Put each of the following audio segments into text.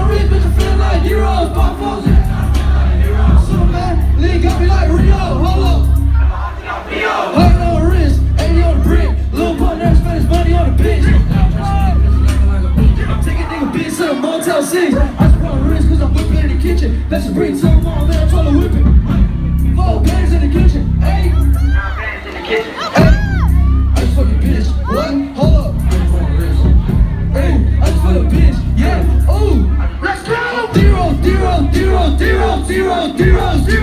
Rich, bitch, I feel like heroes. Pop phones, so man, Lee got me like Rio. Hold up. Hold on, wrist, 80 on the brick. Lil' Pump never spend his money on the bitch. I'm taking nigga bitch to the Motel 6. I just run wrist cause I'm whipping in the kitchen. Let's bring some on, man, I'm trying to whip it. 4 bands in the kitchen, hey. I just fuck your bitch, what? Hold up. Hey, I just fuck a bitch, yeah, ooh. Let's go! 0, 0, 0, 0, 0, 0, 0.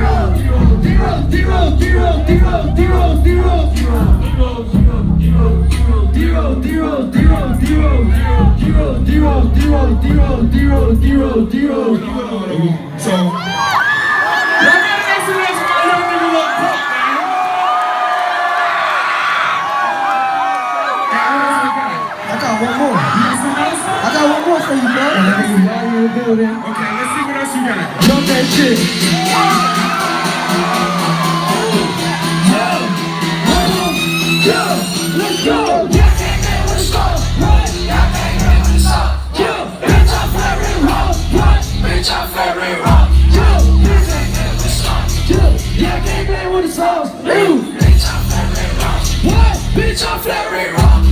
I got one more for you, bro. Okay, let's see what else you got. Jump that shit. Let's go! Yeah, came in with a song, what? Yeah, came in with a song. Yeah, bitch, I'm very wrong, what? Bitch, I'm very wrong. Yeah, bitch, came in with a song. Yeah, came in with a song. Bitch, I'm very wrong. What? Bitch, I'm very wrong.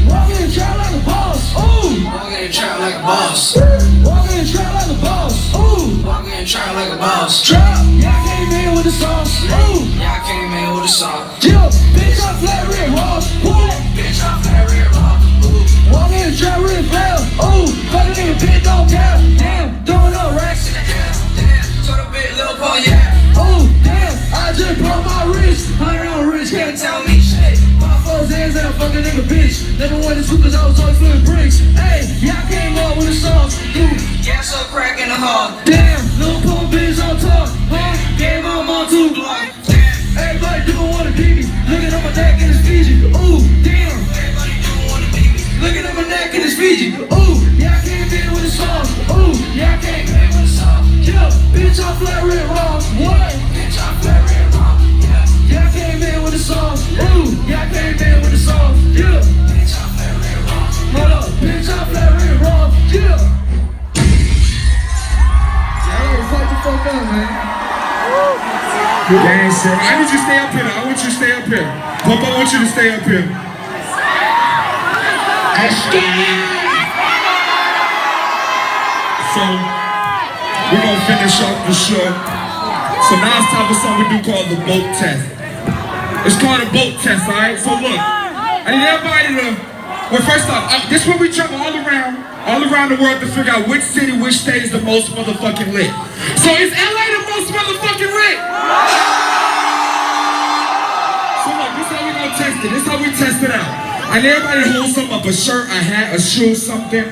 Walking in the trap like a boss. Ooh. Walking in the trap like a boss. Walking in the trap like a boss. Ooh. Walking in the trap like a boss. Trap. Yeah, I came in with a song. Ooh. Yeah, I came in with a song. Yeah, bitch, I'm very wrong. What? Bitch, I'm very wrong. Ooh. Walking in the trap really fast. Ooh. Fucking nigga, bitch, don't care. Damn, throwing up racks. Damn, told a bit, Lil' Pump, yeah. Ooh, damn, I just broke my wrist. 100 on wrist, can't tell me shit. Hands and a fucking nigga bitch. Never went to school cause I was always flipping bricks. Hey, yeah, I came up with a song. Yeah, so crack in the hall. Damn, Lil' Pump bitch on top. Huh? Game on 2 block. Everybody doing wanna beat me. Looking at my neck and it's Fiji. Ooh, damn. Everybody doing wanna beat me. Looking at my neck and it's Fiji. Ooh, yeah, I came in with a song. Ooh, yeah, I came in with a song. Yeah, bitch, I'm flat red wrong. What? Bitch, I'm flat red wrong. Yeah, I came in with a song. Ooh, yeah, I came in with a song. Yeah, bitch, I'm very wrong. Hold up, bitch, I'm very wrong. Yeah. Hey, fuck the fuck up, man. Gang shit. I need you to stay up here. I want you to stay up here. Pump, I want you to stay up here. So, we're gonna finish off the show. So now it's time for something we do called the boat test. It's called a boat test, alright? So look, I need everybody to, well first off, this is where we travel all around the world to figure out which city, which state is the most motherfucking lit. So is LA the most motherfucking lit? So look, this is how we gonna test it. This is how we test it out. I need everybody to hold something up, a shirt, a hat, a shoe, something.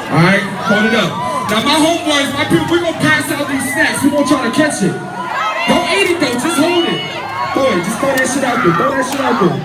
Alright, hold it up. Now my homeboys, my people, we're gonna pass out these snacks. We gonna try to catch it. Don't eat it though, just hold it. Boy, just throw that shit out there. Throw that shit out there.